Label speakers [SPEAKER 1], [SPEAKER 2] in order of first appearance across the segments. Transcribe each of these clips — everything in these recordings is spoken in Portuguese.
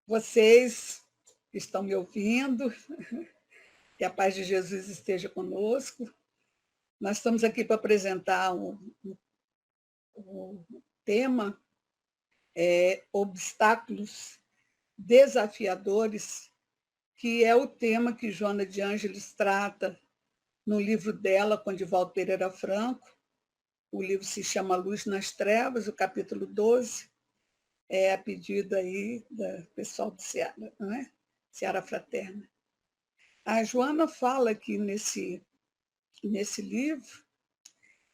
[SPEAKER 1] Vocês que estão me ouvindo, que a paz de Jesus esteja conosco. Nós estamos aqui para apresentar um tema, obstáculos desafiadores, que é o tema que Joana de Ângeles trata no livro dela, com Divaldo Pereira Franco. O livro se chama Luz nas Trevas, o capítulo 12, é a pedido aí do pessoal do Seara, não é? Seara Fraterna. A Joana fala aqui nesse livro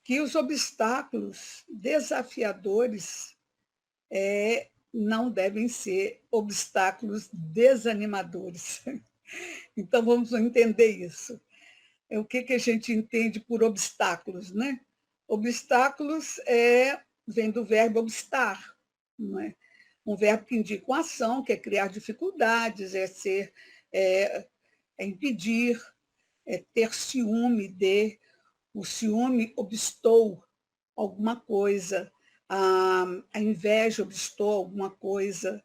[SPEAKER 1] que os obstáculos desafiadores não devem ser obstáculos desanimadores. Então, vamos entender isso. O que a gente entende por obstáculos, né? Obstáculos vem do verbo obstar, não é? Um verbo que indica uma ação, que é criar dificuldades, é impedir, é ter ciúme de. O ciúme obstou alguma coisa, a inveja obstou alguma coisa,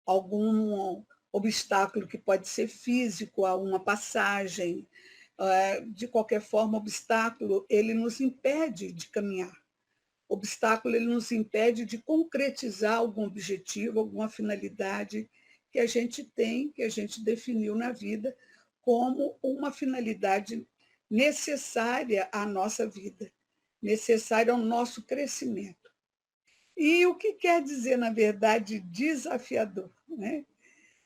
[SPEAKER 1] algum obstáculo que pode ser físico a uma passagem. De qualquer forma, obstáculo, ele nos impede de caminhar. Obstáculo, ele nos impede de concretizar algum objetivo, alguma finalidade que a gente tem, que a gente definiu na vida como uma finalidade necessária à nossa vida, necessária ao nosso crescimento. E o que quer dizer, na verdade, desafiador, né?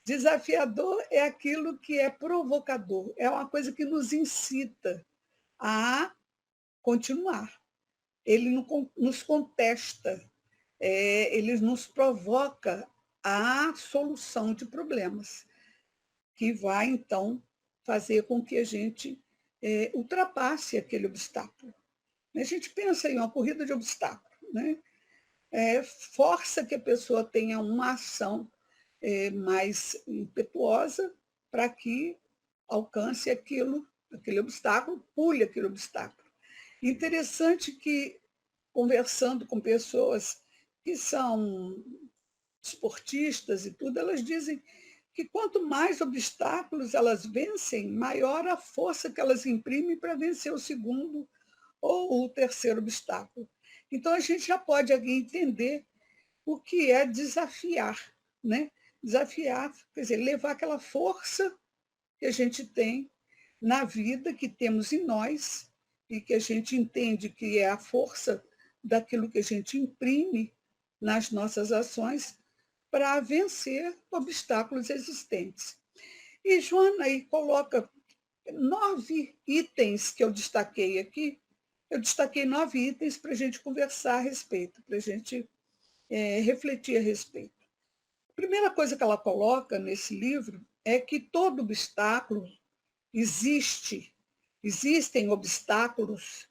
[SPEAKER 1] Desafiador é aquilo que é provocador, é uma coisa que nos incita a continuar. Ele nos contesta, ele nos provoca a solução de problemas, que vai, então, fazer com que a gente ultrapasse aquele obstáculo. A gente pensa em uma corrida de obstáculo, né? Força que a pessoa tenha uma ação mais impetuosa para que alcance aquele obstáculo, pule aquele obstáculo. Interessante que, conversando com pessoas que são esportistas e tudo, elas dizem que quanto mais obstáculos elas vencem, maior a força que elas imprimem para vencer o segundo ou o terceiro obstáculo. Então, a gente já pode aqui entender o que é desafiar, né? Desafiar, quer dizer, levar aquela força que a gente tem na vida, que temos em nós, e que a gente entende que é a força daquilo que a gente imprime nas nossas ações para vencer obstáculos existentes. E Joana aí coloca 9 itens que eu destaquei aqui. Eu destaquei 9 itens para a gente conversar a respeito, para a gente refletir a respeito. A primeira coisa que ela coloca nesse livro é que todo obstáculo existem obstáculos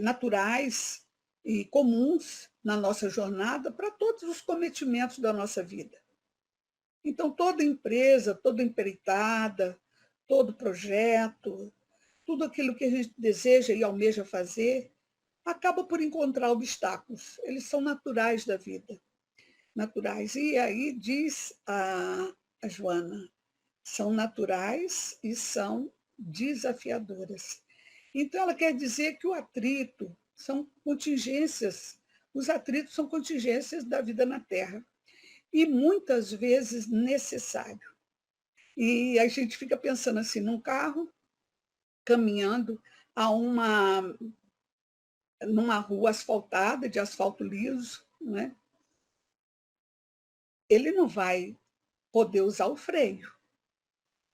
[SPEAKER 1] naturais e comuns na nossa jornada para todos os cometimentos da nossa vida. Então, toda empresa, toda empreitada, todo projeto, tudo aquilo que a gente deseja e almeja fazer, acaba por encontrar obstáculos. Eles são naturais da vida, naturais. E aí diz a Joana, são naturais e são desafiadoras. Então, ela quer dizer que o atrito são contingências, os atritos são contingências da vida na Terra, e muitas vezes necessário. E a gente fica pensando assim, num carro, caminhando numa rua asfaltada, de asfalto liso, né? Ele não vai poder usar o freio,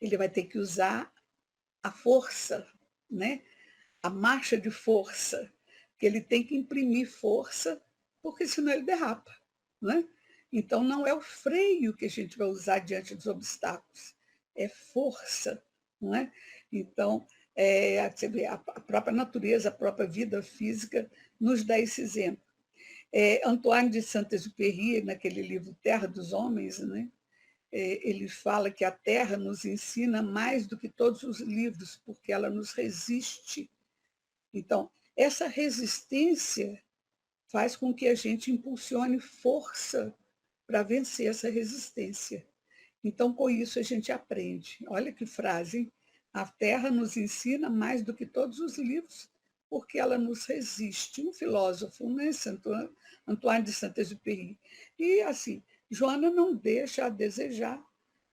[SPEAKER 1] ele vai ter que usar a força, né? A marcha de força, que ele tem que imprimir força, porque senão ele derrapa, né? Então, não é o freio que a gente vai usar diante dos obstáculos, é força, não é? Então, você vê, a própria natureza, a própria vida física nos dá esse exemplo. Antoine de Saint-Exupéry, naquele livro Terra dos Homens, né? Ele fala que a Terra nos ensina mais do que todos os livros, porque ela nos resiste. Então, essa resistência faz com que a gente impulsione força para vencer essa resistência. Então, com isso, a gente aprende. Olha que frase, hein? A Terra nos ensina mais do que todos os livros, porque ela nos resiste. Um filósofo, né? Antoine de Saint-Exupéry. E, assim, Joana não deixa a desejar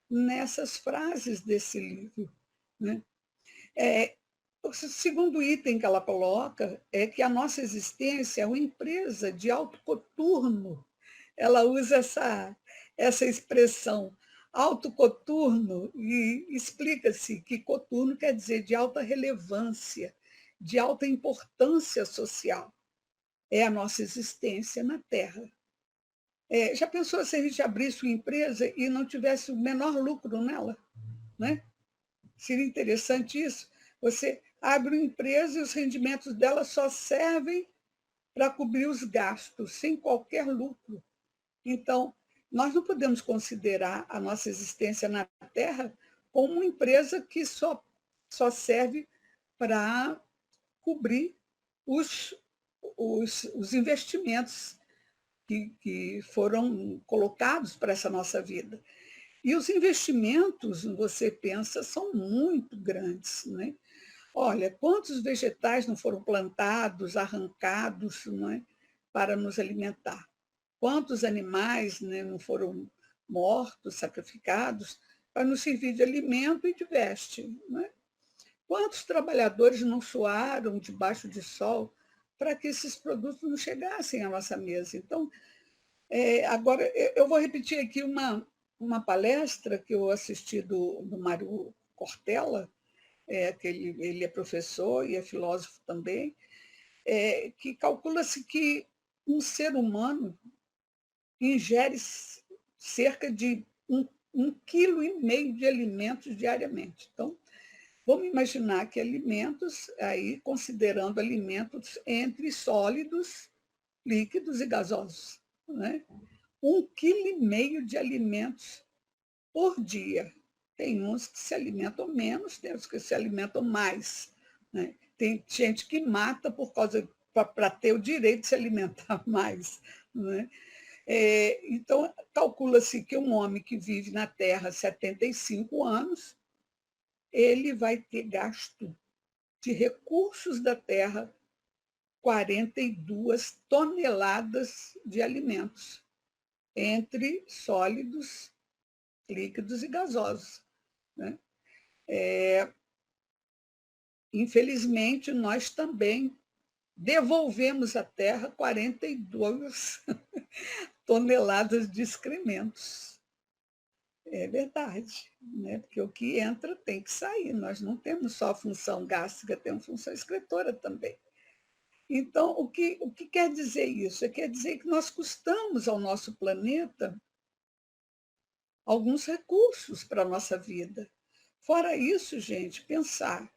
[SPEAKER 1] nessas frases desse livro, né? O segundo item que ela coloca é que a nossa existência é uma empresa de autocoturno. Ela usa essa expressão, autocoturno, e explica-se que coturno quer dizer de alta relevância, de alta importância social. É a nossa existência na Terra. Já pensou se a gente abrisse uma empresa e não tivesse o menor lucro nela? Né? Seria interessante isso. Você abre uma empresa e os rendimentos dela só servem para cobrir os gastos, sem qualquer lucro. Então, nós não podemos considerar a nossa existência na Terra como uma empresa que só serve para cobrir os investimentos que foram colocados para essa nossa vida. E os investimentos, você pensa, são muito grandes, né? Olha, quantos vegetais não foram plantados, arrancados, não é, para nos alimentar? Quantos animais, né, não foram mortos, sacrificados, para nos servir de alimento e de veste? Não é? Quantos trabalhadores não suaram debaixo de sol para que esses produtos não chegassem à nossa mesa? Então, agora, eu vou repetir aqui uma palestra que eu assisti do Mário Cortella, que ele é professor e é filósofo também, que calcula-se que um ser humano ingere cerca de 1,5 kg de alimentos diariamente. Então, vamos imaginar que alimentos, aí considerando alimentos entre sólidos, líquidos e gasosos, né? 1,5 kg de alimentos por dia. Tem uns que se alimentam menos, tem uns que se alimentam mais. Né? Tem gente que mata para ter o direito de se alimentar mais. Né? Então, calcula-se que um homem que vive na Terra 75 anos, ele vai ter gasto de recursos da Terra 42 toneladas de alimentos, entre sólidos, líquidos e gasosos. Né? Infelizmente, nós também devolvemos à Terra 42 toneladas de excrementos. É verdade, né? Porque o que entra tem que sair. Nós não temos só função gástrica, temos função excretora também. Então, o que quer dizer isso? Quer dizer que nós custamos ao nosso planeta alguns recursos para a nossa vida. Fora isso, gente, pensar,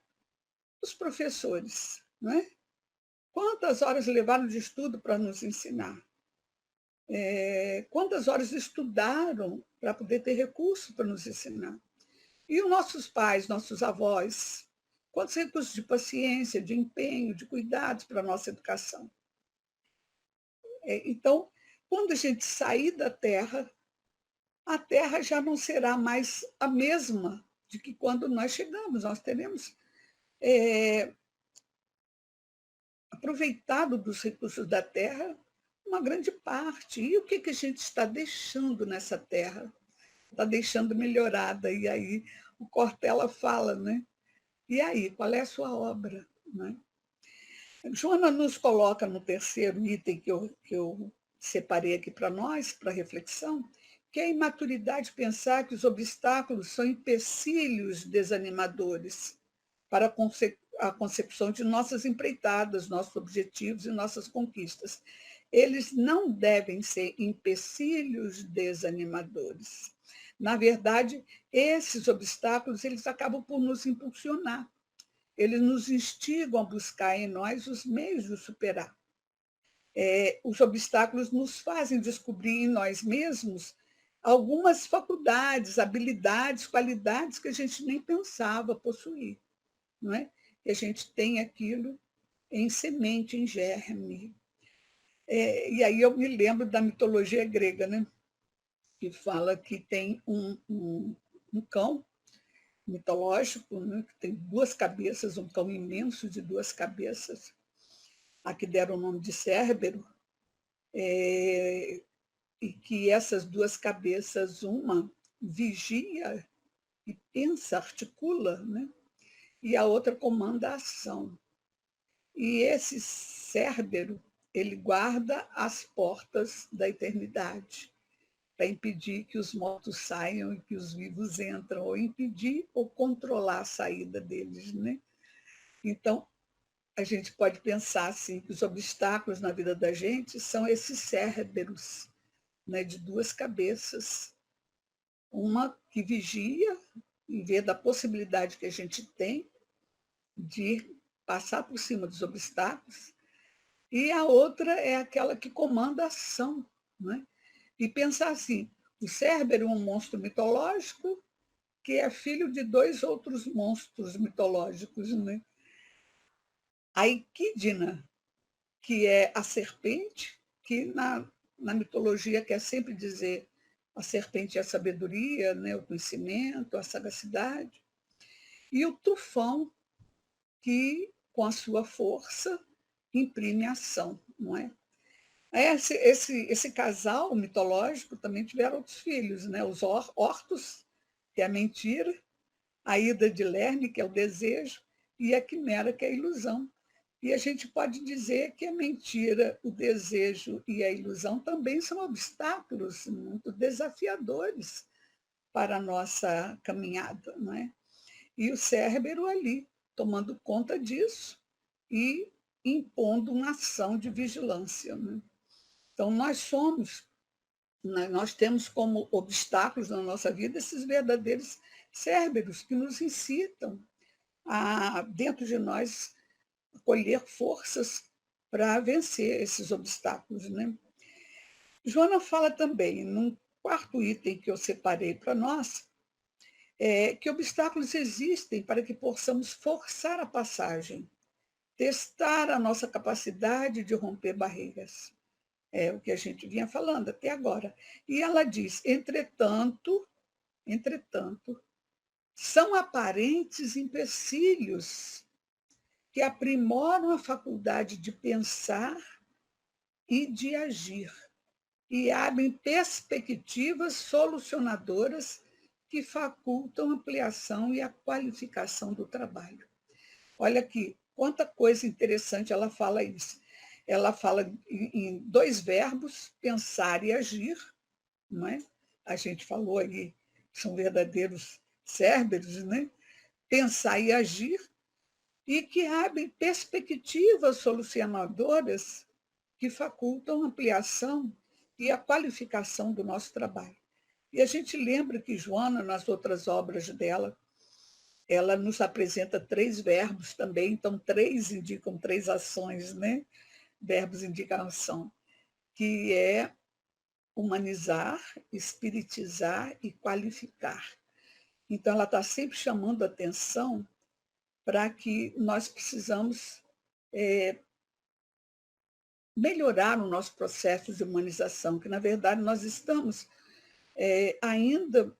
[SPEAKER 1] os professores, não é? Quantas horas levaram de estudo para nos ensinar? Quantas horas estudaram para poder ter recurso para nos ensinar? E os nossos pais, nossos avós, quantos recursos de paciência, de empenho, de cuidados para a nossa educação? Então, quando a gente sair da Terra, a Terra já não será mais a mesma de que quando nós chegamos. Nós teremos aproveitado dos recursos da Terra uma grande parte. E o que a gente está deixando nessa Terra? Está deixando melhorada. E aí o Cortella fala, né? E aí, qual é a sua obra? Né? Joana nos coloca no terceiro item que eu separei aqui para nós, para reflexão, que é a imaturidade pensar que os obstáculos são empecilhos desanimadores para a concepção de nossas empreitadas, nossos objetivos e nossas conquistas. Eles não devem ser empecilhos desanimadores. Na verdade, esses obstáculos eles acabam por nos impulsionar. Eles nos instigam a buscar em nós os meios de superar. Os obstáculos nos fazem descobrir em nós mesmos algumas faculdades, habilidades, qualidades que a gente nem pensava possuir. Não é? Que a gente tem aquilo em semente, em germe. E aí eu me lembro da mitologia grega, né? que fala que tem um cão mitológico, né, que tem duas cabeças, um cão imenso de duas cabeças, a que deram o nome de Cérbero, e que essas duas cabeças, uma vigia e pensa, articula, né, e a outra comanda a ação. E esse Cérbero, ele guarda as portas da eternidade, para impedir que os mortos saiam e que os vivos entram, ou impedir ou controlar a saída deles, né? Então, a gente pode pensar assim, que os obstáculos na vida da gente são esses cérebros, né, de duas cabeças. Uma que vigia e vê da possibilidade que a gente tem de passar por cima dos obstáculos, e a outra é aquela que comanda a ação, né? E pensar assim, o Cérbero é um monstro mitológico que é filho de dois outros monstros mitológicos, né? A Equidna, que é a serpente, que na mitologia quer sempre dizer a serpente é a sabedoria, né? O conhecimento, a sagacidade. E o Tufão, que, com a sua força, imprime ação, não é? Esse casal mitológico também tiveram outros filhos, né? Os Hortos, que é a mentira, a Ida de Lerme, que é o desejo, e a Quimera, que é a ilusão. E a gente pode dizer que a mentira, o desejo e a ilusão também são obstáculos muito desafiadores para a nossa caminhada, não é? E o Cérbero ali, tomando conta disso e impondo uma ação de vigilância, né? Então, nós temos como obstáculos na nossa vida esses verdadeiros cérebros que nos incitam a, dentro de nós, colher forças para vencer esses obstáculos, né? Joana fala também, num quarto item que eu separei para nós, que obstáculos existem para que possamos forçar a passagem, testar a nossa capacidade de romper barreiras. É o que a gente vinha falando até agora. E ela diz, entretanto, são aparentes empecilhos que aprimoram a faculdade de pensar e de agir, e abrem perspectivas solucionadoras que facultam a ampliação e a qualificação do trabalho. Olha aqui, quanta coisa interessante ela fala isso. Ela fala em dois verbos, pensar e agir, não é? A gente falou aí, são verdadeiros cérebros, né? Pensar e agir, e que abrem perspectivas solucionadoras que facultam a ampliação e a qualificação do nosso trabalho. E a gente lembra que Joana, nas outras obras dela, ela nos apresenta três verbos também, então três indicam três ações, né? Verbos indicam ação, que é humanizar, espiritizar e qualificar. Então, ela está sempre chamando a atenção para que nós precisamos melhorar o nosso processo de humanização, que, na verdade, nós estamos ainda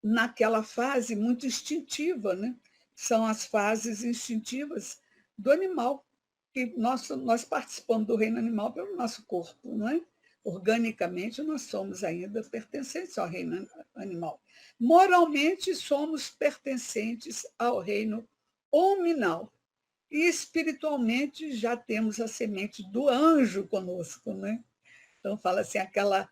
[SPEAKER 1] naquela fase muito instintiva, né? São as fases instintivas do animal, que nós participamos do reino animal pelo nosso corpo, não é? Organicamente, nós somos ainda pertencentes ao reino animal. Moralmente, somos pertencentes ao reino hominal. E espiritualmente, já temos a semente do anjo conosco, né? Então, fala assim, aquela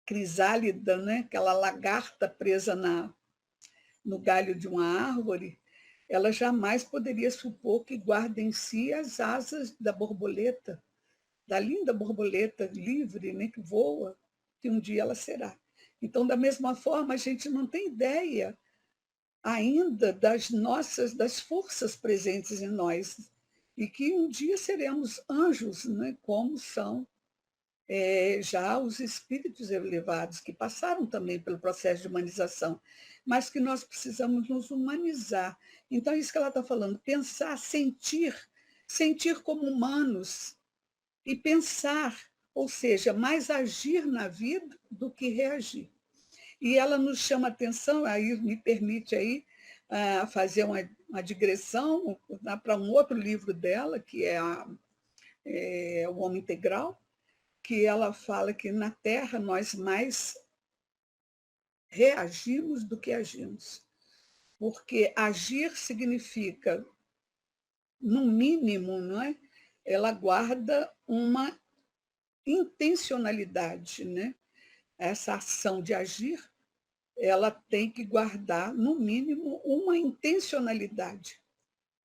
[SPEAKER 1] crisálida, né? Aquela lagarta presa no galho de uma árvore, ela jamais poderia supor que guarda em si as asas da borboleta, da linda borboleta livre, né, que voa, que um dia ela será. Então, da mesma forma, a gente não tem ideia ainda das forças presentes em nós, e que um dia seremos anjos, né, como são já os espíritos elevados, que passaram também pelo processo de humanização, mas que nós precisamos nos humanizar. Então, é isso que ela está falando, pensar, sentir como humanos, e pensar, ou seja, mais agir na vida do que reagir. E ela nos chama atenção, aí me permite aí fazer uma digressão para um outro livro dela, que é O Homem Integral, que ela fala que na Terra nós mais reagimos do que agimos. Porque agir significa, no mínimo, não é? Ela guarda uma intencionalidade, né? Essa ação de agir, ela tem que guardar, no mínimo, uma intencionalidade.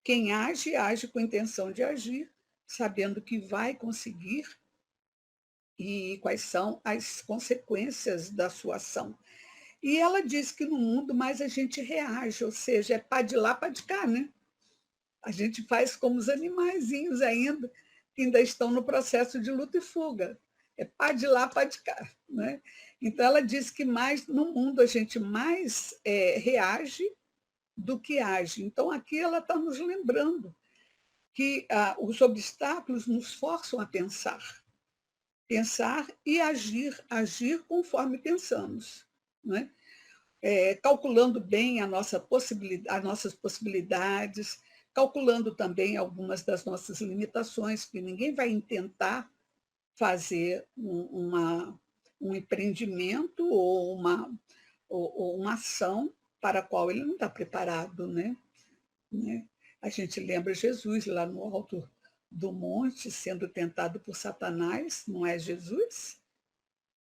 [SPEAKER 1] Quem age, age com intenção de agir, sabendo que vai conseguir e quais são as consequências da sua ação. E ela diz que no mundo mais a gente reage, ou seja, é pá de lá, pá de cá, né? A gente faz como os animaizinhos ainda, que ainda estão no processo de luta e fuga. É pá de lá, pá de cá. Né? Então, ela diz que mais no mundo a gente mais reage do que age. Então, aqui ela está nos lembrando que os obstáculos nos forçam a pensar. Pensar e agir conforme pensamos. Né? Calculando bem as nossas possibilidades, calculando também algumas das nossas limitações, porque ninguém vai tentar fazer um empreendimento ou uma ação para a qual ele não está preparado. Né? A gente lembra Jesus lá no alto do monte, sendo tentado por Satanás, não é Jesus?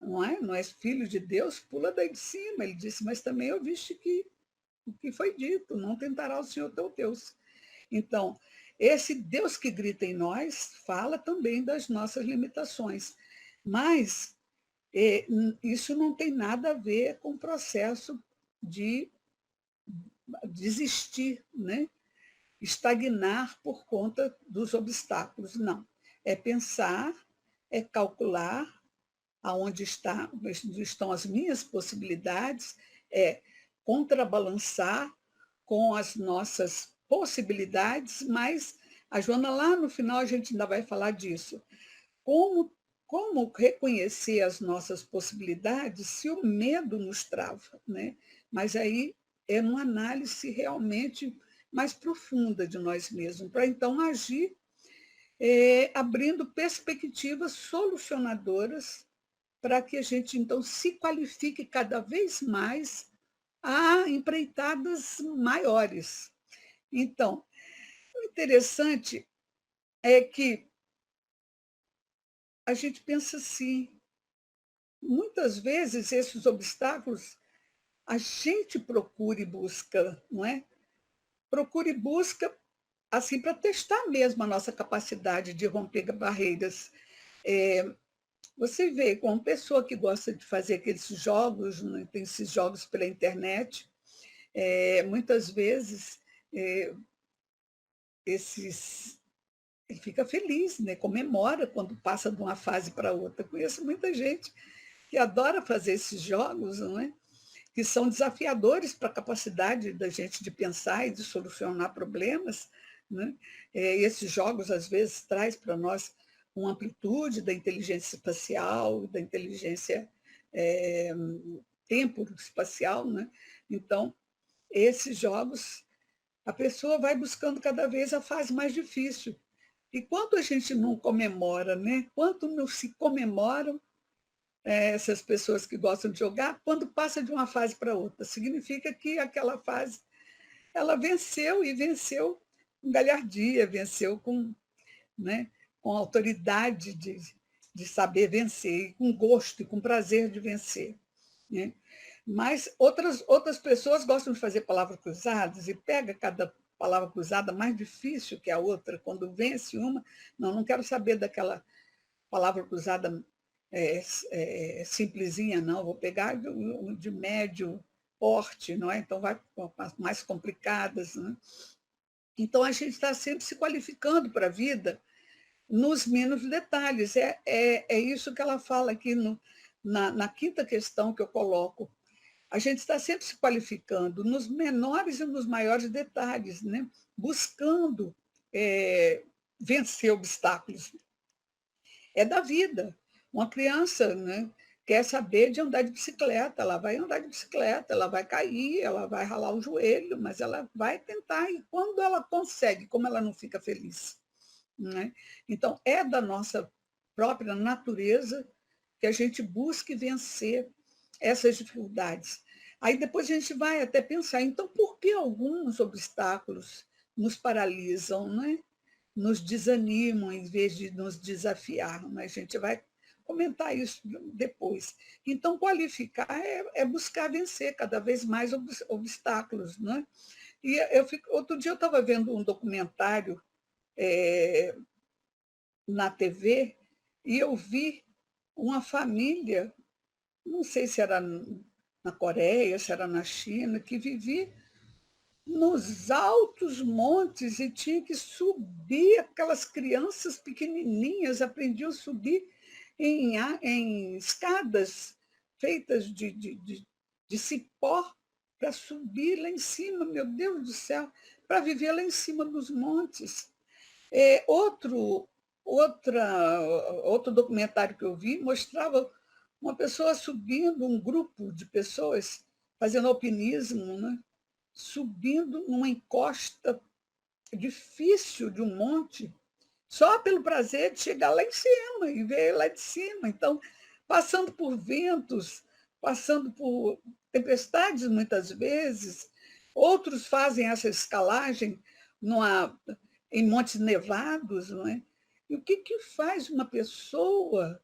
[SPEAKER 1] Não é? Não és filho de Deus? Pula daí de cima. Ele disse, mas também ouviste o que foi dito, não tentará o Senhor teu Deus. Então, esse Deus que grita em nós fala também das nossas limitações. Mas isso não tem nada a ver com o processo de desistir, né? Estagnar por conta dos obstáculos. Não. É pensar, é calcular aonde estão as minhas possibilidades, é contrabalançar com as nossas possibilidades, mas a Joana, lá no final, a gente ainda vai falar disso. Como reconhecer as nossas possibilidades se o medo nos trava, né? Mas aí é uma análise realmente mais profunda de nós mesmos, para então agir abrindo perspectivas solucionadoras para que a gente, então, se qualifique cada vez mais a empreitadas maiores. Então, o interessante é que a gente pensa assim, muitas vezes esses obstáculos a gente procura e busca, não é? Procura e busca, assim, para testar mesmo a nossa capacidade de romper barreiras. Você vê, com uma pessoa que gosta de fazer aqueles jogos, né? Tem esses jogos pela internet, muitas vezes ele fica feliz, né? Comemora quando passa de uma fase para outra. Conheço muita gente que adora fazer esses jogos, não é? Que são desafiadores para a capacidade da gente de pensar e de solucionar problemas. Né? Esses jogos, às vezes, traz para nós uma amplitude da inteligência espacial, da inteligência tempo espacial. Né? Então, esses jogos, a pessoa vai buscando cada vez a fase mais difícil. E quanto a gente não comemora, né? Quanto não se comemoram essas pessoas que gostam de jogar, quando passa de uma fase para outra. Significa que aquela fase ela venceu e venceu com galhardia, venceu né, com autoridade de saber vencer, com gosto e com prazer de vencer. Né? Mas outras pessoas gostam de fazer palavras cruzadas e pega cada palavra cruzada mais difícil que a outra. Quando vence uma, não quero saber daquela palavra cruzada simplesinha, não. Vou pegar de médio porte, não é? Então vai com as mais complicadas. Né? Então a gente está sempre se qualificando para a vida nos mínimos detalhes. É isso que ela fala aqui na quinta questão que eu coloco. A gente está sempre se qualificando nos menores e nos maiores detalhes, né? Buscando vencer obstáculos. É da vida. Uma criança, né, quer saber de andar de bicicleta, ela vai andar de bicicleta, ela vai cair, ela vai ralar o joelho, mas ela vai tentar, e quando ela consegue, como ela não fica feliz? Né? Então, é da nossa própria natureza que a gente busque vencer essas dificuldades. Aí depois a gente vai até pensar, então, por que alguns obstáculos nos paralisam, né? Nos desanimam em vez de nos desafiar? Né? A gente vai comentar isso depois. Então, qualificar é buscar vencer cada vez mais obstáculos. Né? E outro dia eu estava vendo um documentário na TV e eu vi uma família, não sei se era na Coreia, se era na China, que vivia nos altos montes e tinha que subir, aquelas crianças pequenininhas aprendiam a subir em escadas feitas de cipó para subir lá em cima, meu Deus do céu, para viver lá em cima dos montes. É, outro documentário que eu vi mostrava uma pessoa subindo, um grupo de pessoas fazendo alpinismo, né? Subindo numa encosta difícil de um monte, só pelo prazer de chegar lá em cima e ver lá de cima. Então, passando por ventos, passando por tempestades muitas vezes. Outros fazem essa escalagem numa, em montes nevados. Não é? E o que faz uma pessoa,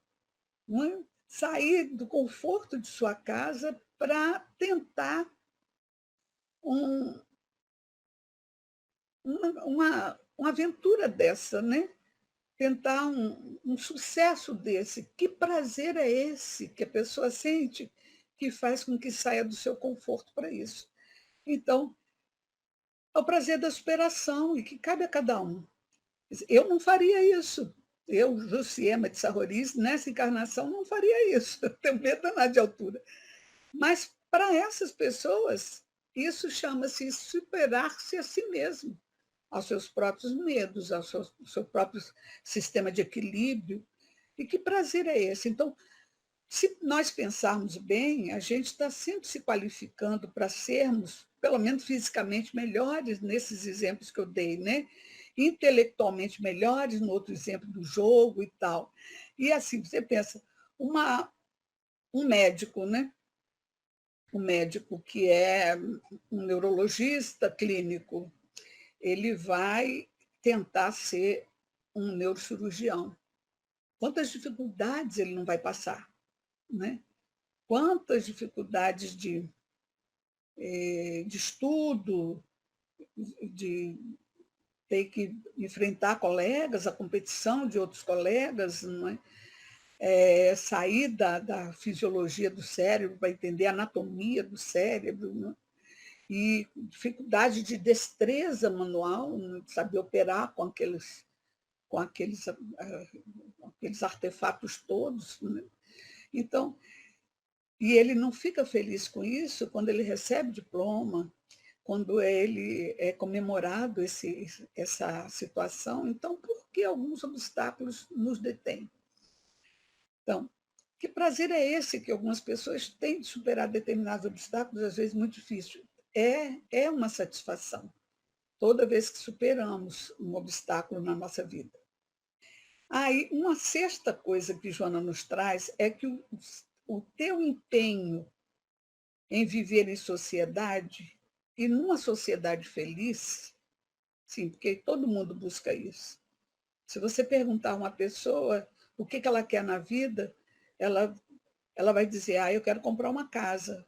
[SPEAKER 1] não é, sair do conforto de sua casa para tentar um, uma aventura dessa, né? Tentar um sucesso desse. Que prazer é esse que a pessoa sente que faz com que saia do seu conforto para isso? Então, é o prazer da superação e que cabe a cada um. Eu não faria isso. Eu, Jussiema de Sarroris, nessa encarnação, não faria isso. Eu tenho medo danado de altura. Mas, para essas pessoas, isso chama-se superar-se a si mesmo, aos seus próprios medos, ao seu próprio sistema de equilíbrio. E que prazer é esse? Então, se nós pensarmos bem, a gente está sempre se qualificando para sermos, pelo menos fisicamente, melhores nesses exemplos que eu dei, né? Intelectualmente melhores, no outro exemplo do jogo e tal. E assim, você pensa, um médico, né? Um médico que é um neurologista clínico, ele vai tentar ser um neurocirurgião. Quantas dificuldades ele não vai passar, né? Quantas dificuldades de estudo, de ter que enfrentar colegas, a competição de outros colegas, não é? Sair da fisiologia do cérebro para entender a anatomia do cérebro, não é? E dificuldade de destreza manual, né? De saber operar com aqueles artefatos todos. Né? Então, e ele não fica feliz com isso quando ele recebe diploma, quando ele é comemorado essa situação. Então, por que alguns obstáculos nos detêm? Então, que prazer é esse que algumas pessoas têm de superar determinados obstáculos, às vezes muito difíceis? É uma satisfação, toda vez que superamos um obstáculo na nossa vida. Aí, uma sexta coisa que Joana nos traz é que o teu empenho em viver em sociedade, e numa sociedade feliz, sim, porque todo mundo busca isso. Se você perguntar a uma pessoa o que ela quer na vida, ela, ela vai dizer, eu quero comprar uma casa.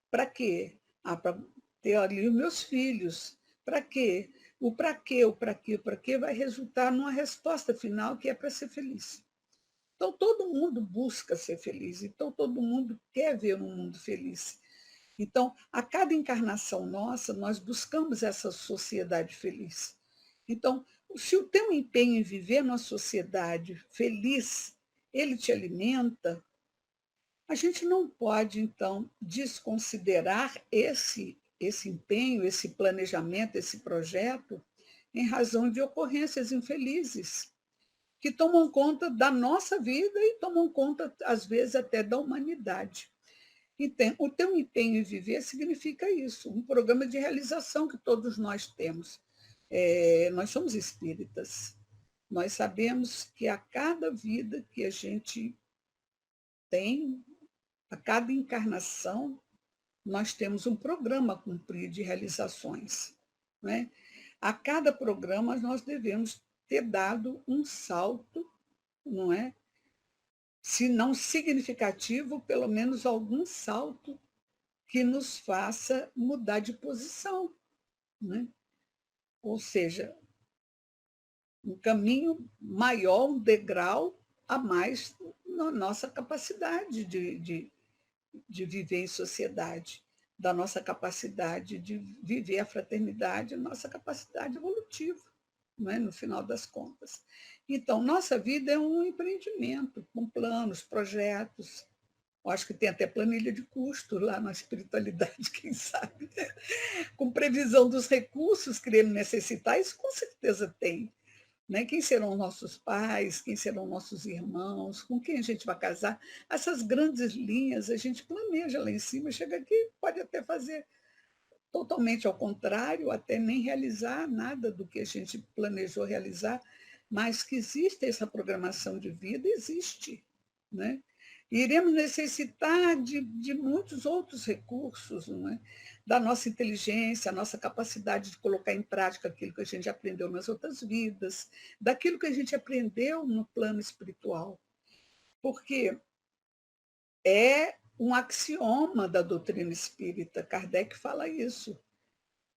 [SPEAKER 1] Para quê? Para ter ali os meus filhos. Para quê? O para quê, o para quê, o para quê vai resultar numa resposta final que é para ser feliz. Então, todo mundo busca ser feliz, então todo mundo quer ver um mundo feliz. Então, a cada encarnação nossa, nós buscamos essa sociedade feliz. Então, se o teu empenho em viver numa sociedade feliz, ele te alimenta, a gente não pode, então, desconsiderar esse empenho, esse planejamento, esse projeto, em razão de ocorrências infelizes. que tomam conta da nossa vida e tomam conta, às vezes, até da humanidade. O teu empenho em viver significa isso, um programa de realização que todos nós temos. Nós somos espíritas, nós sabemos que a cada vida que a gente tem, a cada encarnação, nós temos um programa a cumprir de realizações. Né? A cada programa, nós devemos ter dado um salto, não é? Se não significativo, pelo menos algum salto que nos faça mudar de posição. Né? Ou seja, um caminho maior, um degrau a mais na nossa capacidade de viver em sociedade, da nossa capacidade de viver a fraternidade, nossa capacidade evolutiva, não é? No final das contas. Então, nossa vida é um empreendimento, com planos, projetos. Eu acho que tem até planilha de custo lá na espiritualidade, quem sabe. Com previsão dos recursos que iremos necessitar, isso com certeza tem. Né? Quem serão nossos pais, quem serão nossos irmãos, com quem a gente vai casar. Essas grandes linhas a gente planeja lá em cima, chega aqui, pode até fazer totalmente ao contrário, até nem realizar nada do que a gente planejou realizar, mas que existe essa programação de vida, existe. Né? E iremos necessitar de muitos outros recursos, não é? Da nossa inteligência, a nossa capacidade de colocar em prática aquilo que a gente aprendeu nas outras vidas, daquilo que a gente aprendeu no plano espiritual. Porque é um axioma da doutrina espírita, Kardec fala isso,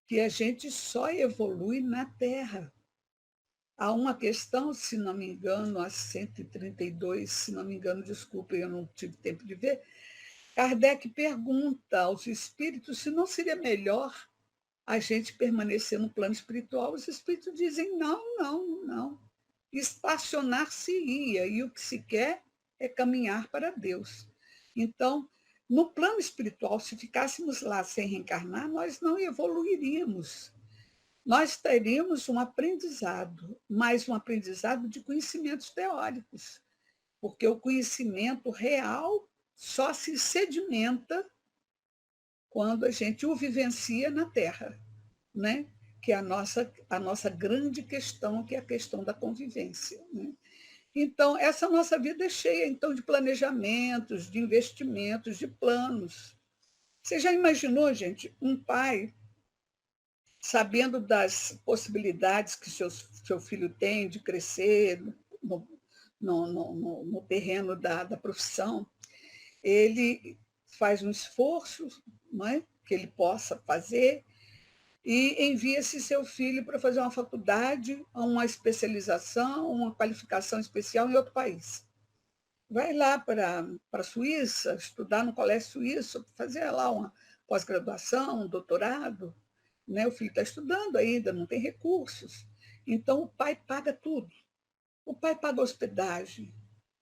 [SPEAKER 1] que a gente só evolui na Terra. Há uma questão, se não me engano, a 132, se não me engano, desculpe, eu não tive tempo de ver, Kardec pergunta aos espíritos se não seria melhor a gente permanecer no plano espiritual. Os espíritos dizem não, não, não. Estacionar-se-ia, e o que se quer é caminhar para Deus. Então, no plano espiritual, se ficássemos lá sem reencarnar, nós não evoluiríamos. Nós teríamos um aprendizado, mas um aprendizado de conhecimentos teóricos, porque o conhecimento real só se sedimenta quando a gente o vivencia na Terra, né? Que é a nossa grande questão, que é a questão da convivência. Né? Então, essa nossa vida é cheia então, de planejamentos, de investimentos, de planos. Você já imaginou, gente, um pai, sabendo das possibilidades que seu filho tem de crescer no terreno da profissão, ele faz um esforço, não é? Que ele possa fazer, e envia esse seu filho para fazer uma faculdade, uma especialização, uma qualificação especial em outro país. Vai lá para a Suíça, estudar no colégio suíço, fazer lá uma pós-graduação, um doutorado. Né? O filho está estudando ainda, não tem recursos. Então, o pai paga tudo. O pai paga hospedagem,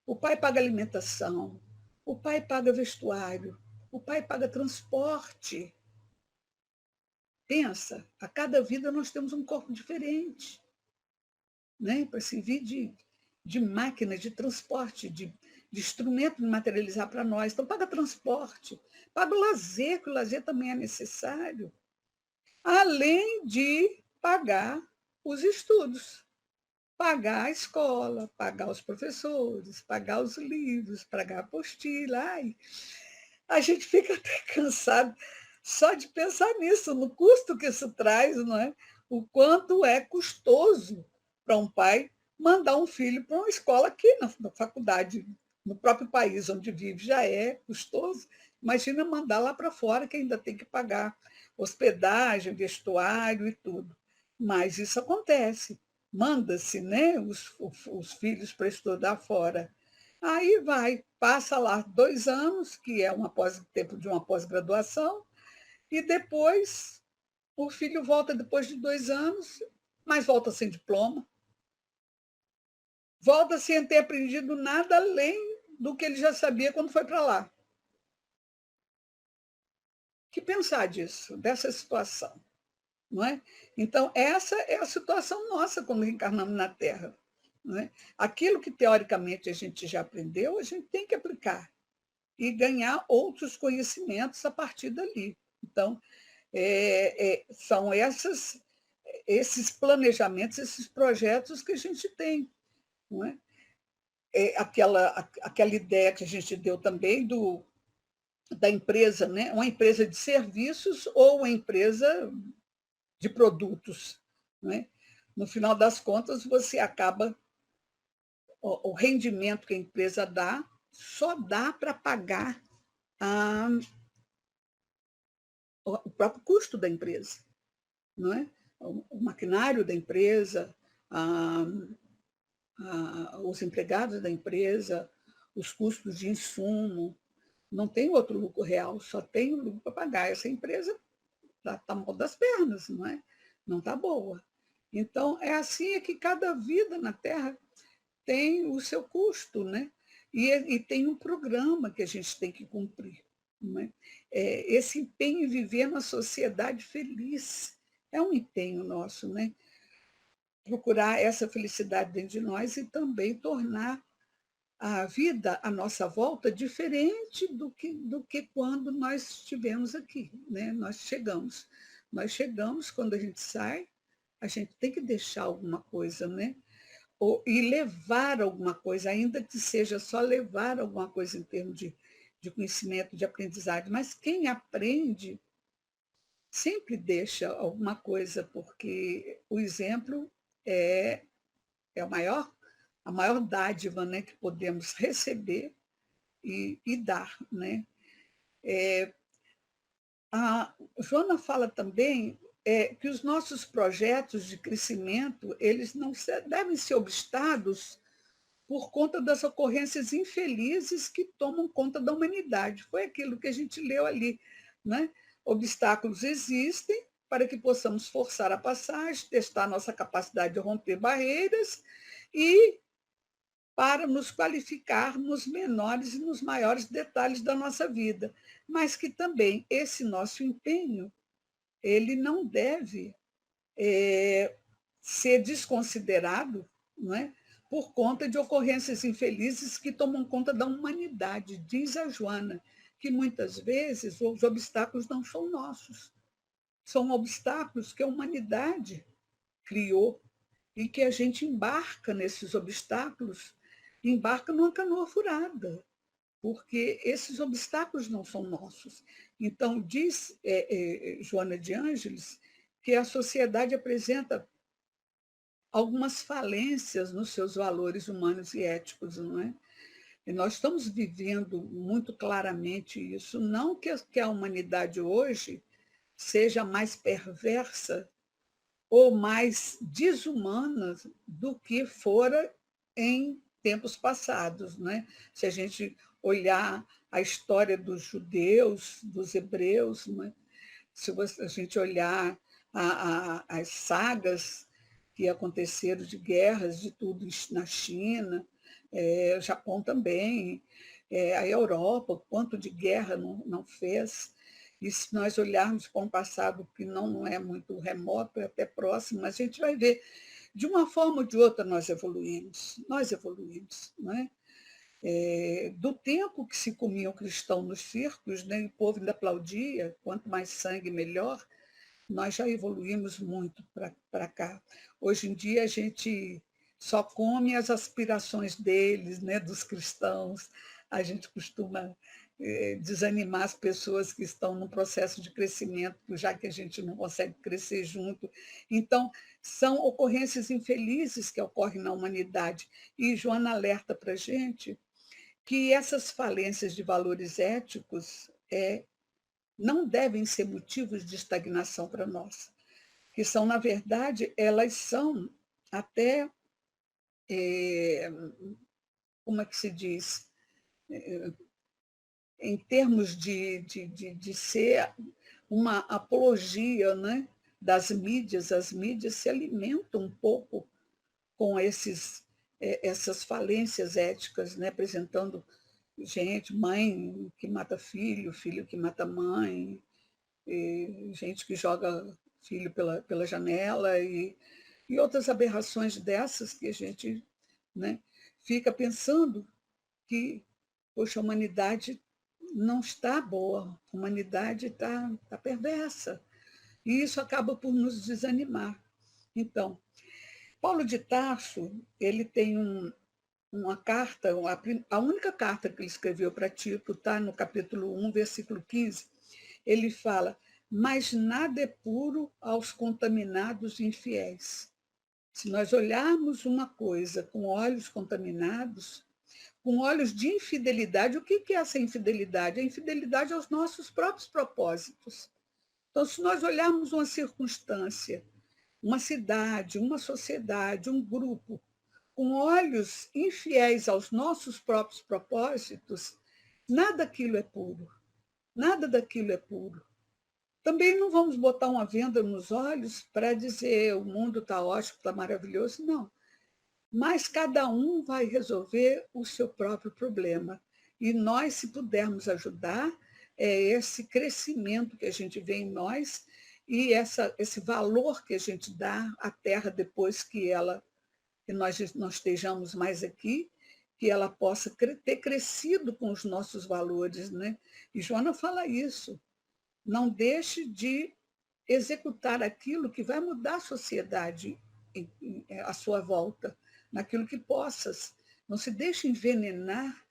[SPEAKER 1] o pai paga alimentação, o pai paga vestuário, o pai paga transporte. Pensa, a cada vida nós temos um corpo diferente, né? Para servir de máquina, de transporte, de instrumento de materializar para nós. Então, paga transporte, paga o lazer, que o lazer também é necessário, além de pagar os estudos, pagar a escola, pagar os professores, pagar os livros, pagar a apostila. Ai, a gente fica até cansado só de pensar nisso, no custo que isso traz, não é? O quanto é custoso para um pai mandar um filho para uma escola aqui na faculdade, no próprio país onde vive, já é custoso. Imagina mandar lá para fora, que ainda tem que pagar hospedagem, vestuário e tudo. Mas isso acontece. Manda-se, né, os filhos para estudar fora. Aí vai, passa lá 2 anos, que é tempo de uma pós-graduação, e depois o filho volta depois de 2 anos, mas volta sem diploma, volta sem ter aprendido nada além do que ele já sabia quando foi para lá. Que pensar disso, dessa situação, não é? Então, essa é a situação nossa quando reencarnamos na Terra. né? Aquilo que, teoricamente, a gente já aprendeu, a gente tem que aplicar e ganhar outros conhecimentos a partir dali. Então, são esses planejamentos, esses projetos que a gente tem. Não é? Aquela ideia que a gente deu também da empresa, né? Uma empresa de serviços ou uma empresa de produtos. Né? No final das contas, você acaba. O rendimento que a empresa dá só dá para pagar a, o próprio custo da empresa. Não é? O maquinário da empresa, os empregados da empresa, os custos de insumo. Não tem outro lucro real, só tem o lucro para pagar. Essa empresa está mal das pernas, não é? Não está boa. Então, é assim que cada vida na Terra tem o seu custo, né? E tem um programa que a gente tem que cumprir. Não é? Esse empenho em viver numa sociedade feliz é um empenho nosso, né? Procurar essa felicidade dentro de nós e também tornar a vida à nossa volta diferente do que quando nós estivemos aqui, né? Nós chegamos, quando a gente sai, a gente tem que deixar alguma coisa, né? E levar alguma coisa, ainda que seja só levar alguma coisa em termos de conhecimento, de aprendizagem. Mas quem aprende sempre deixa alguma coisa, porque o exemplo é a maior dádiva, né, que podemos receber e dar. Né? A Joana fala também que os nossos projetos de crescimento eles não devem ser obstados por conta das ocorrências infelizes que tomam conta da humanidade. Foi aquilo que a gente leu ali. Né? Obstáculos existem para que possamos forçar a passagem, testar nossa capacidade de romper barreiras e para nos qualificar nos menores e nos maiores detalhes da nossa vida. Mas que também esse nosso empenho ele não deve ser desconsiderado, não é? Por conta de ocorrências infelizes que tomam conta da humanidade. Diz a Joana que muitas vezes os obstáculos não são nossos, são obstáculos que a humanidade criou e que a gente embarca nesses obstáculos, embarca numa canoa furada, porque esses obstáculos não são nossos. Então, diz Joana de Ângeles que a sociedade apresenta algumas falências nos seus valores humanos e éticos, não é? E nós estamos vivendo muito claramente isso. Não que a humanidade hoje seja mais perversa ou mais desumana do que fora em tempos passados. Né? Se a gente olhar a história dos judeus, dos hebreus, né? Se a gente olhar as sagas que aconteceram de guerras, de tudo na China, o Japão também, a Europa, quanto de guerra não fez. E se nós olharmos para um passado que não é muito remoto, é até próximo, a gente vai ver, de uma forma ou de outra, nós evoluímos, não é? Do tempo que se comia o cristão nos circos, né, e o povo ainda aplaudia, quanto mais sangue, melhor, nós já evoluímos muito para cá. Hoje em dia, a gente só come as aspirações deles, né, dos cristãos. A gente costuma desanimar as pessoas que estão num processo de crescimento, já que a gente não consegue crescer junto. Então, são ocorrências infelizes que ocorrem na humanidade. E Joana alerta para a gente que essas falências de valores éticos não devem ser motivos de estagnação para nós, que são, na verdade, elas são até, como é que se diz, em termos de ser uma apologia, né, das mídias. As mídias se alimentam um pouco com essas falências éticas, né, apresentando gente, mãe que mata filho, filho que mata mãe, gente que joga filho pela janela e outras aberrações dessas que a gente né? Fica pensando que, poxa, a humanidade não está boa, a humanidade está perversa. E isso acaba por nos desanimar. Então, Paulo de Tarso, ele tem uma carta, a única carta que ele escreveu para Tito, está no capítulo 1, versículo 15, ele fala, mas nada é puro aos contaminados e infiéis. Se nós olharmos uma coisa com olhos contaminados, com olhos de infidelidade, o que é essa infidelidade? A infidelidade aos nossos próprios propósitos. Então, se nós olharmos uma circunstância, uma cidade, uma sociedade, um grupo, com olhos infiéis aos nossos próprios propósitos, nada daquilo é puro. Nada daquilo é puro. Também não vamos botar uma venda nos olhos para dizer o mundo está ótimo, está maravilhoso, não. Mas cada um vai resolver o seu próprio problema. E nós, se pudermos ajudar, é esse crescimento que a gente vê em nós e esse valor que a gente dá à terra depois que nós não estejamos mais aqui, que ela possa ter crescido com os nossos valores, né? E Joana fala isso. Não deixe de executar aquilo que vai mudar a sociedade à sua volta, naquilo que possas. Não se deixe envenenar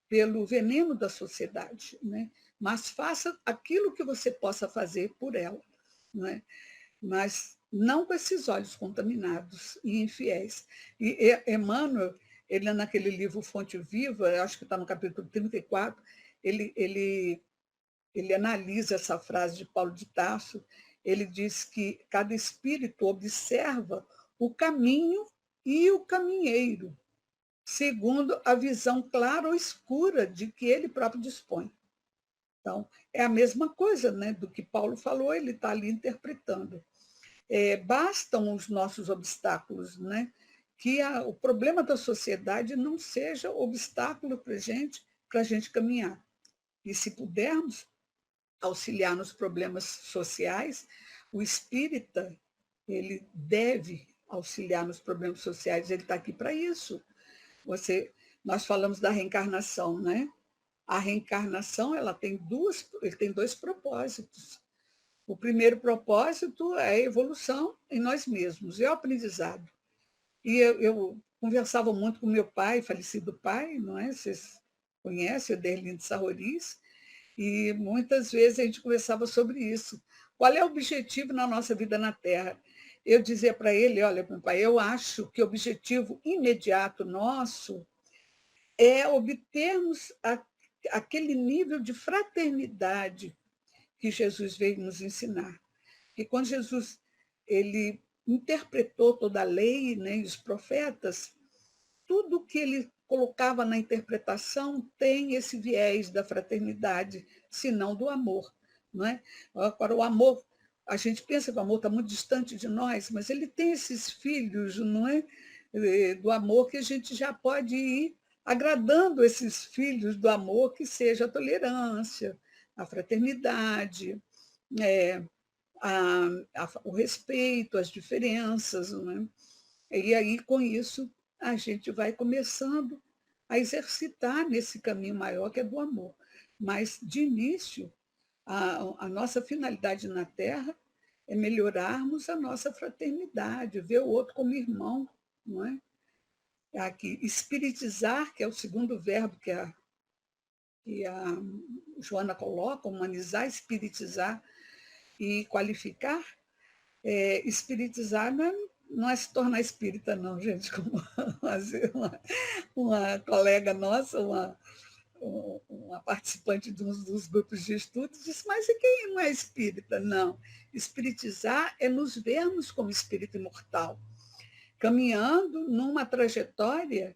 [SPEAKER 1] pelo veneno da sociedade, né? Mas faça aquilo que você possa fazer por ela, né? Mas não com esses olhos contaminados e infiéis. E Emmanuel, ele naquele livro Fonte Viva, acho que está no capítulo 34, ele analisa essa frase de Paulo de Tarso, ele diz que cada espírito observa o caminho e o caminheiro, segundo a visão clara ou escura de que ele próprio dispõe. Então, é a mesma coisa, né, do que Paulo falou, ele está ali interpretando. Bastam os nossos obstáculos, né, que o problema da sociedade não seja obstáculo para a gente caminhar. E se pudermos auxiliar nos problemas sociais, o espírita, ele deve auxiliar nos problemas sociais, ele está aqui para isso. Nós falamos da reencarnação, né? A reencarnação ele tem dois propósitos. O primeiro propósito é a evolução em nós mesmos, é o aprendizado. E eu conversava muito com meu pai, falecido pai, não é? Vocês conhecem, o Derlindo Sarroris, e muitas vezes a gente conversava sobre isso. Qual é o objetivo na nossa vida na Terra? Eu dizia para ele, olha, meu pai, eu acho que o objetivo imediato nosso é obtermos aquele nível de fraternidade que Jesus veio nos ensinar. Que quando Jesus ele interpretou toda a lei, né, e os profetas, tudo que ele colocava na interpretação tem esse viés da fraternidade, se não do amor. Não é? Agora, o amor, a gente pensa que o amor está muito distante de nós, mas ele tem esses filhos, não é? Do amor que a gente já pode ir agradando esses filhos do amor, que seja a tolerância, a fraternidade, é, o respeito, as diferenças. Não é? E aí, com isso, a gente vai começando a exercitar nesse caminho maior que é do amor. Mas, de início, a nossa finalidade na Terra é melhorarmos a nossa fraternidade, ver o outro como irmão, não é? Aqui, espiritizar, que é o segundo verbo que a Joana coloca, humanizar, espiritizar e qualificar. Espiritizar não é se tornar espírita, não, gente, como uma colega nossa, uma participante de um dos grupos de estudo, disse, mas e quem não é espírita? Não, espiritizar é nos vermos como espírito imortal, caminhando numa trajetória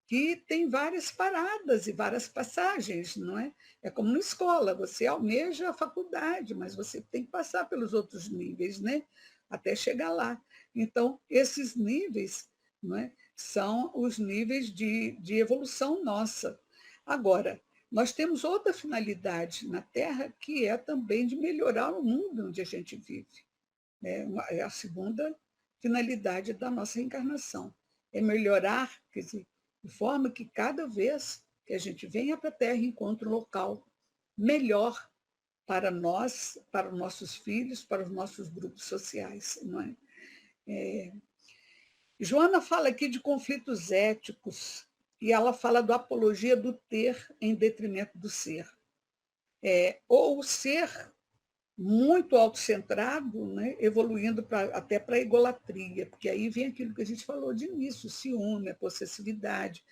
[SPEAKER 1] que tem várias paradas e várias passagens, não é? É como na escola, você almeja a faculdade, mas você tem que passar pelos outros níveis, né? Até chegar lá. Então, esses níveis, não é? São os níveis de evolução nossa. Agora, nós temos outra finalidade na Terra, que é também de melhorar o mundo onde a gente vive. É a segunda finalidade da nossa reencarnação. é melhorar, quer dizer, de forma que cada vez que a gente venha para a Terra encontre um local melhor para nós, para os nossos filhos, para os nossos grupos sociais. Não é? Joana fala aqui de conflitos éticos e ela fala da apologia do ter em detrimento do ser. Ou o ser muito autocentrado, né, evoluindo até para a egolatria, porque aí vem aquilo que a gente falou de início, o ciúme, a possessividade.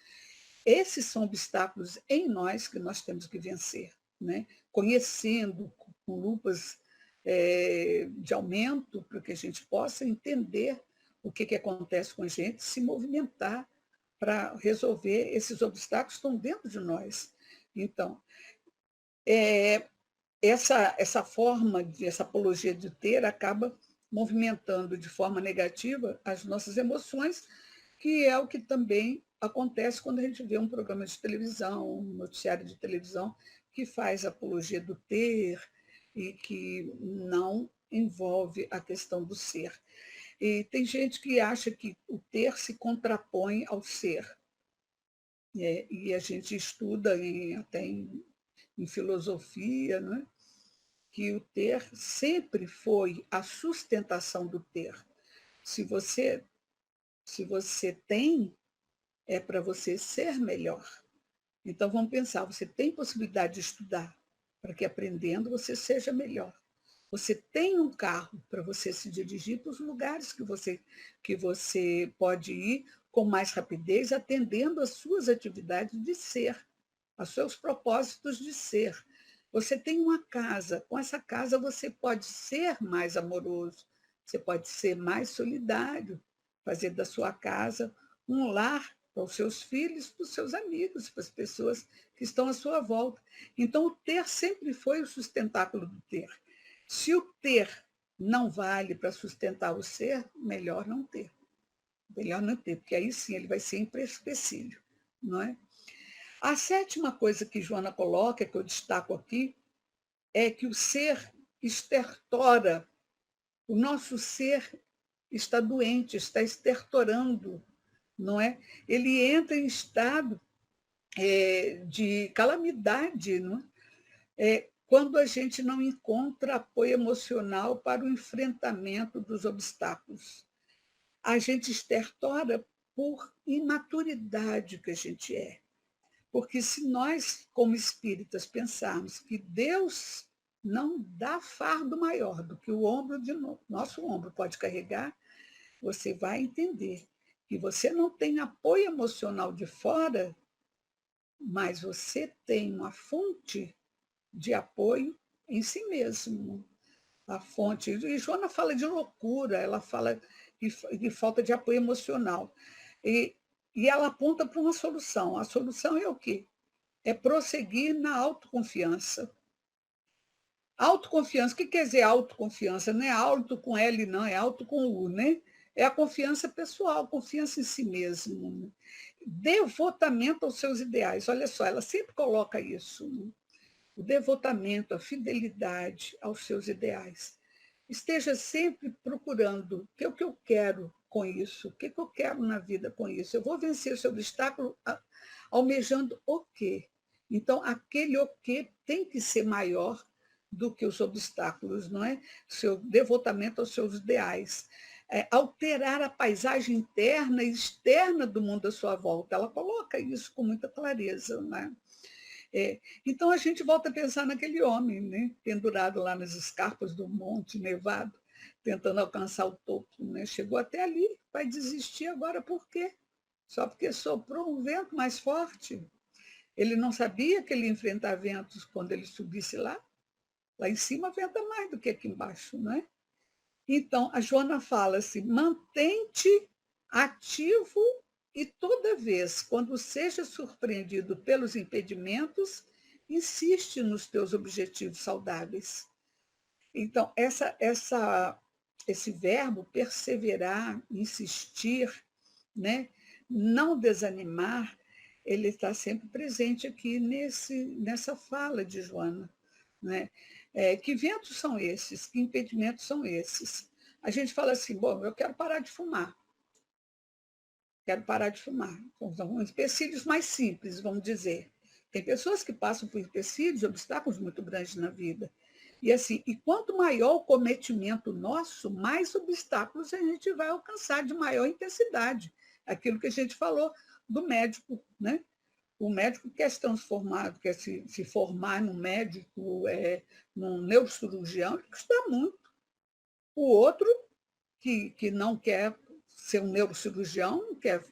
[SPEAKER 1] Esses são obstáculos em nós que nós temos que vencer, né? Conhecendo com lupas de aumento, para que a gente possa entender o que acontece com a gente, se movimentar para resolver esses obstáculos que estão dentro de nós. Então, essa forma, essa apologia de ter acaba movimentando de forma negativa as nossas emoções, que é o que também acontece quando a gente vê um programa de televisão, um noticiário de televisão, que faz apologia do ter e que não envolve a questão do ser. E tem gente que acha que o ter se contrapõe ao ser. E a gente estuda até em filosofia, né? Que o ter sempre foi a sustentação do ter. Se você tem, é para você ser melhor. Então, vamos pensar, você tem possibilidade de estudar para que, aprendendo, você seja melhor. Você tem um carro para você se dirigir para os lugares que você pode ir com mais rapidez, atendendo às suas atividades de ser, aos seus propósitos de ser. Você tem uma casa, com essa casa você pode ser mais amoroso, você pode ser mais solidário, fazer da sua casa um lar para os seus filhos, para os seus amigos, para as pessoas que estão à sua volta. Então, o ter sempre foi o sustentáculo do ter. Se o ter não vale para sustentar o ser, melhor não ter. Melhor não ter, porque aí sim ele vai ser imprescindível, não é? A sétima coisa que Joana coloca, que eu destaco aqui, é que o ser estertora. O nosso ser está doente, está estertorando, não é? Ele entra em estado de calamidade, não é? Quando a gente não encontra apoio emocional para o enfrentamento dos obstáculos. A gente estertora por imaturidade que a gente é. Porque se nós, como espíritas, pensarmos que Deus não dá fardo maior do que o ombro de nosso ombro pode carregar, você vai entender que você não tem apoio emocional de fora, mas você tem uma fonte de apoio em si mesmo. A fonte. E Joana fala de loucura, ela fala de falta de apoio emocional. E ela aponta para uma solução. A solução é o quê? É prosseguir na autoconfiança. Autoconfiança, o que quer dizer autoconfiança? Não é auto com L, não, é auto com U, né? É a confiança pessoal, confiança em si mesmo. Devotamento aos seus ideais. Olha só, ela sempre coloca isso. Né? O devotamento, a fidelidade aos seus ideais. Esteja sempre procurando o que é o que eu quero com isso, o que é que eu quero na vida com isso. Eu vou vencer esse obstáculo almejando o quê? Então, aquele o quê tem que ser maior do que os obstáculos, não é? Seu devotamento aos seus ideais. Alterar a paisagem interna e externa do mundo à sua volta. Ela coloca isso com muita clareza, não é? Então a gente volta a pensar naquele homem, né, pendurado lá nas escarpas do monte nevado, tentando alcançar o topo. Né? Chegou até ali, vai desistir agora por quê? Só porque soprou um vento mais forte. Ele não sabia que ele ia enfrentar ventos quando ele subisse lá. Lá em cima venta mais do que aqui embaixo, não é? Então, a Joana fala assim, mantente ativo e toda vez, quando seja surpreendido pelos impedimentos, insiste nos teus objetivos saudáveis. Então, esse verbo perseverar, insistir, né? Não desanimar, ele está sempre presente aqui nessa fala de Joana. Né? Que ventos são esses? Que impedimentos são esses? A gente fala assim, bom, eu quero parar de fumar. quero parar de fumar. Então, são empecilhos mais simples, vamos dizer. Tem pessoas que passam por empecilhos, obstáculos muito grandes na vida. E assim, e quanto maior o cometimento nosso, mais obstáculos a gente vai alcançar de maior intensidade. Aquilo que a gente falou do médico, né? O médico quer se transformar, quer se formar num médico, num neurocirurgião, ele custa muito. O outro, que não quer ser um neurocirurgião, quer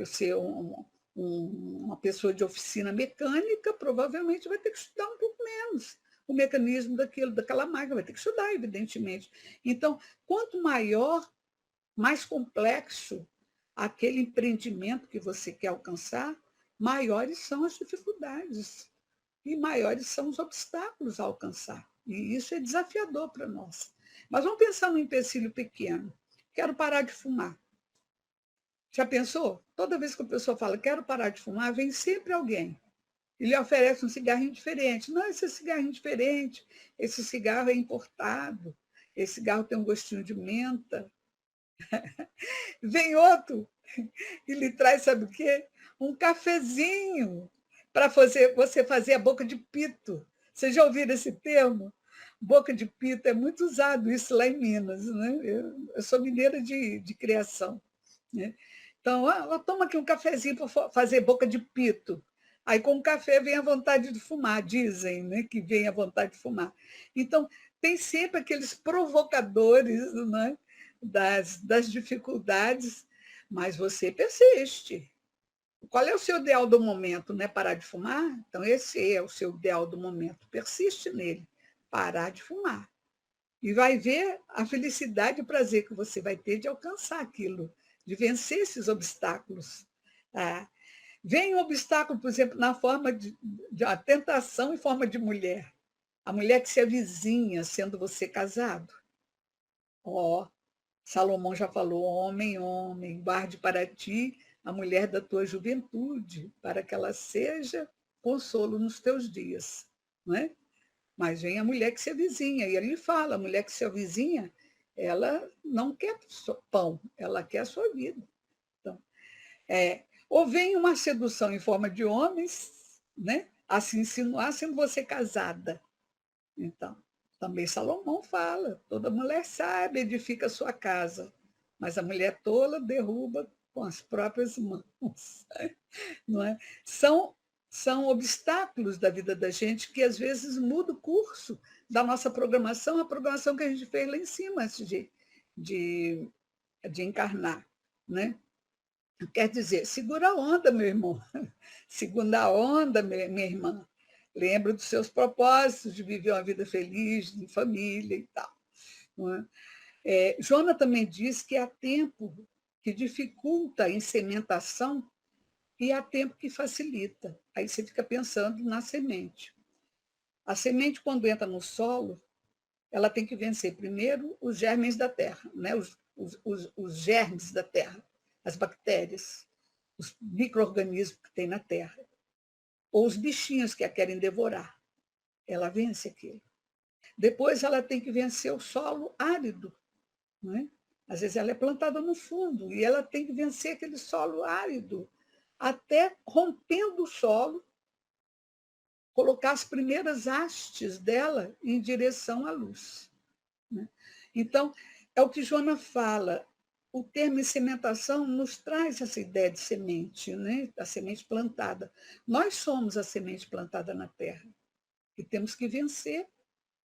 [SPEAKER 1] ser uma pessoa de oficina mecânica, provavelmente vai ter que estudar um pouco menos o mecanismo daquela máquina, vai ter que estudar, evidentemente. Então, quanto maior, mais complexo aquele empreendimento que você quer alcançar, maiores são as dificuldades e maiores são os obstáculos a alcançar. E isso é desafiador para nós. Mas vamos pensar num empecilho pequeno. Quero parar de fumar. Já pensou? Toda vez que a pessoa fala quero parar de fumar, vem sempre alguém. E lhe oferece um cigarrinho diferente. Não, esse cigarrinho diferente, esse cigarro é importado, esse cigarro tem um gostinho de menta. Vem outro e lhe traz, sabe o quê? Um cafezinho para você fazer a boca de pito. Vocês já ouviram esse termo? Boca de pito é muito usado isso lá em Minas. Né? Eu sou mineira de criação. Né? Então, toma aqui um cafezinho para fazer boca de pito. Aí, com o café, vem a vontade de fumar, dizem, né, que vem a vontade de fumar. Então, tem sempre aqueles provocadores, né, das dificuldades, mas você persiste. Qual é o seu ideal do momento? Não é parar de fumar? Então, esse é o seu ideal do momento. Persiste nele. Parar de fumar. E vai ver a felicidade e o prazer que você vai ter de alcançar aquilo, de vencer esses obstáculos. Vem um obstáculo, por exemplo, na forma de a tentação em forma de mulher. A mulher que se avizinha sendo você casado. Salomão já falou, homem, homem, guarde para ti a mulher da tua juventude, para que ela seja consolo nos teus dias. Não é? Mas vem a mulher que se avizinha, e ele fala, a mulher que se avizinha, ela não quer pão, ela quer a sua vida. Então, ou vem uma sedução em forma de homens, né? A se insinuar sendo você casada. Então, também Salomão fala, toda mulher sábia edifica a sua casa, mas a mulher tola derruba com as próprias mãos. Não é? São obstáculos da vida da gente que, às vezes, muda o curso da nossa programação, a programação que a gente fez lá em cima antes de encarnar. Né? Quer dizer, segura a onda, meu irmão. Segura a onda, minha irmã. Lembra dos seus propósitos de viver uma vida feliz, em família e tal. Não é? Joana também diz que há tempo que dificulta a incementação e há tempo que facilita. Aí você fica pensando na semente. A semente, quando entra no solo, ela tem que vencer primeiro os germes da terra, né? os germes da terra, as bactérias, os micro-organismos que tem na terra, ou os bichinhos que a querem devorar. Ela vence aquilo. Depois ela tem que vencer o solo árido. Não é? Às vezes ela é plantada no fundo e ela tem que vencer aquele solo árido, até rompendo o solo, colocar as primeiras hastes dela em direção à luz. Né? Então, é o que Joana fala, o termo sementação nos traz essa ideia de semente, né? A semente plantada. Nós somos a semente plantada na terra e temos que vencer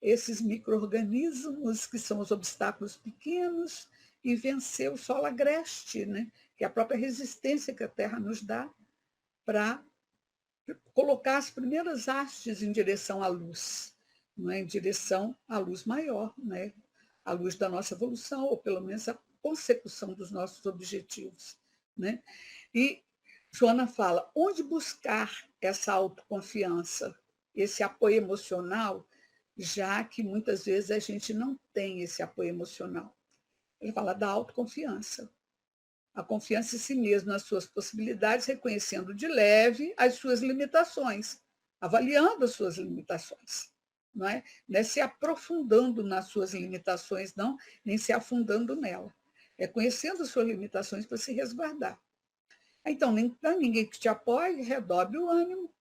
[SPEAKER 1] esses micro-organismos, que são os obstáculos pequenos, e vencer o solo agreste, né? Que é a própria resistência que a terra nos dá para colocar as primeiras hastes em direção à luz, não é? Em direção à luz maior, né? A luz da nossa evolução, ou pelo menos a consecução dos nossos objetivos. Né? E Joana fala, onde buscar essa autoconfiança, esse apoio emocional, já que muitas vezes a gente não tem esse apoio emocional. Ele fala da autoconfiança. A confiança em si mesmo, nas suas possibilidades, reconhecendo de leve as suas limitações, avaliando as suas limitações. Não é se aprofundando nas suas limitações, não, nem se afundando nela. É conhecendo as suas limitações para se resguardar. Então, nem para ninguém que te apoie, redobre o ânimo.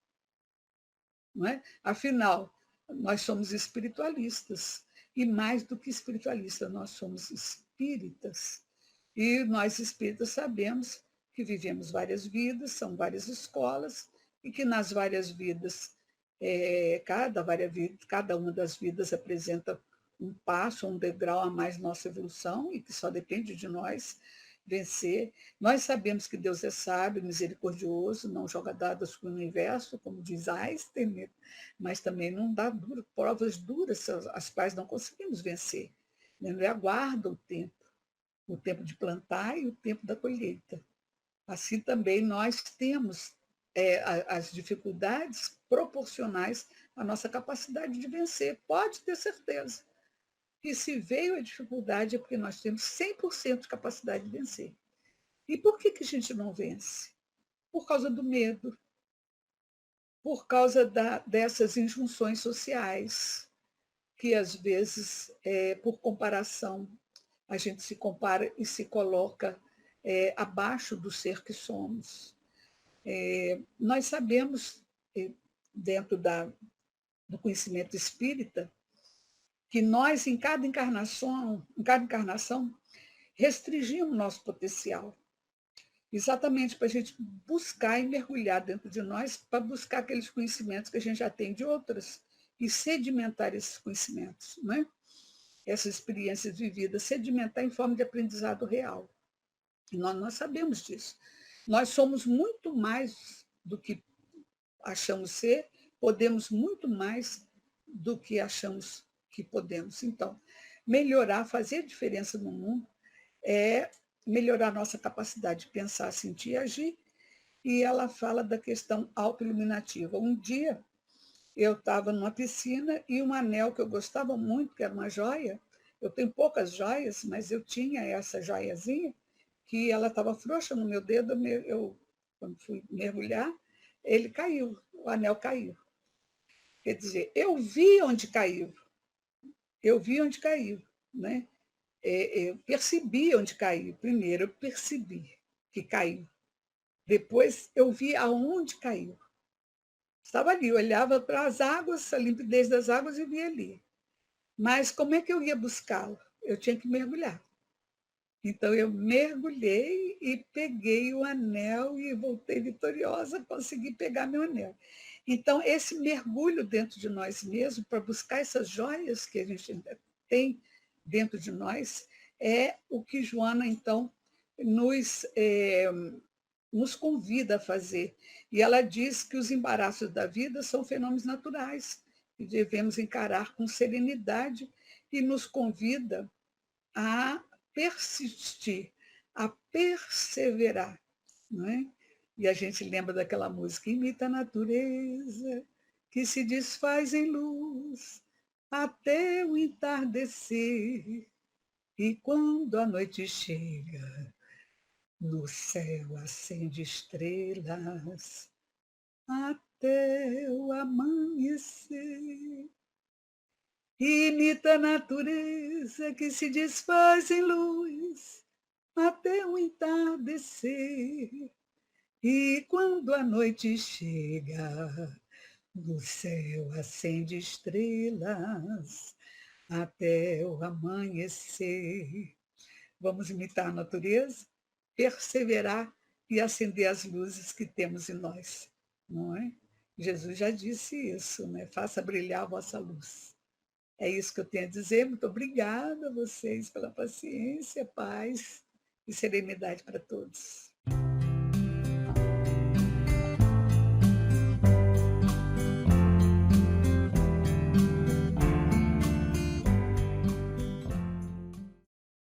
[SPEAKER 1] Não é? Afinal, nós somos espiritualistas. E mais do que espiritualistas, nós somos espíritas. E nós espíritas sabemos que vivemos várias vidas, são várias escolas, e que nas várias vidas, cada uma das vidas apresenta um passo, um degrau a mais nossa evolução, e que só depende de nós vencer. Nós sabemos que Deus é sábio, misericordioso, não joga dados com o universo, como diz Einstein, né? Mas também não dá provas duras, as quais não conseguimos vencer. Ele aguarda o tempo de plantar e o tempo da colheita. Assim também nós temos as dificuldades proporcionais à nossa capacidade de vencer. Pode ter certeza que se veio a dificuldade é porque nós temos 100% de capacidade de vencer. E por que a gente não vence? Por causa do medo, por causa dessas injunções sociais, que às vezes, por comparação, a gente se compara e se coloca abaixo do ser que somos. Nós sabemos, dentro do conhecimento espírita, que nós, em cada encarnação, restringimos o nosso potencial. Exatamente para a gente buscar e mergulhar dentro de nós, para buscar aqueles conhecimentos que a gente já tem de outras e sedimentar esses conhecimentos, não é? Essas experiências vividas, sedimentar em forma de aprendizado real. E nós sabemos disso. Nós somos muito mais do que achamos ser, podemos muito mais do que achamos que podemos. Então, melhorar, fazer diferença no mundo é melhorar nossa capacidade de pensar, sentir e agir. E ela fala da questão autoiluminativa. Um dia eu estava numa piscina e um anel que eu gostava muito, que era uma joia, eu tenho poucas joias, mas eu tinha essa joiazinha, que ela estava frouxa no meu dedo, quando fui mergulhar, ele caiu, o anel caiu. Quer dizer, eu vi onde caiu, né? Eu percebi onde caiu. Primeiro, eu percebi que caiu. Depois, eu vi aonde caiu. Estava ali, eu olhava para as águas, a limpidez das águas e via ali. Mas como é que eu ia buscá-lo? Eu tinha que mergulhar. Então, eu mergulhei e peguei o anel e voltei vitoriosa, consegui pegar meu anel. Então, esse mergulho dentro de nós mesmos, para buscar essas joias que a gente ainda tem dentro de nós, é o que Joana, então, nos convida a fazer. E ela diz que os embaraços da vida são fenômenos naturais e devemos encarar com serenidade e nos convida a persistir, a perseverar. Não é? E a gente lembra daquela música, imita a natureza, que se desfaz em luz até o entardecer. E quando a noite chega, no céu acende estrelas até o amanhecer. Imita a natureza que se desfaz em luz até o entardecer. E quando a noite chega, no céu acende estrelas até o amanhecer. Vamos imitar a natureza, perseverar e acender as luzes que temos em nós, não é? Jesus já disse isso, né? Faça brilhar a vossa luz. É isso que eu tenho a dizer. Muito obrigada a vocês pela paciência, paz e serenidade para todos.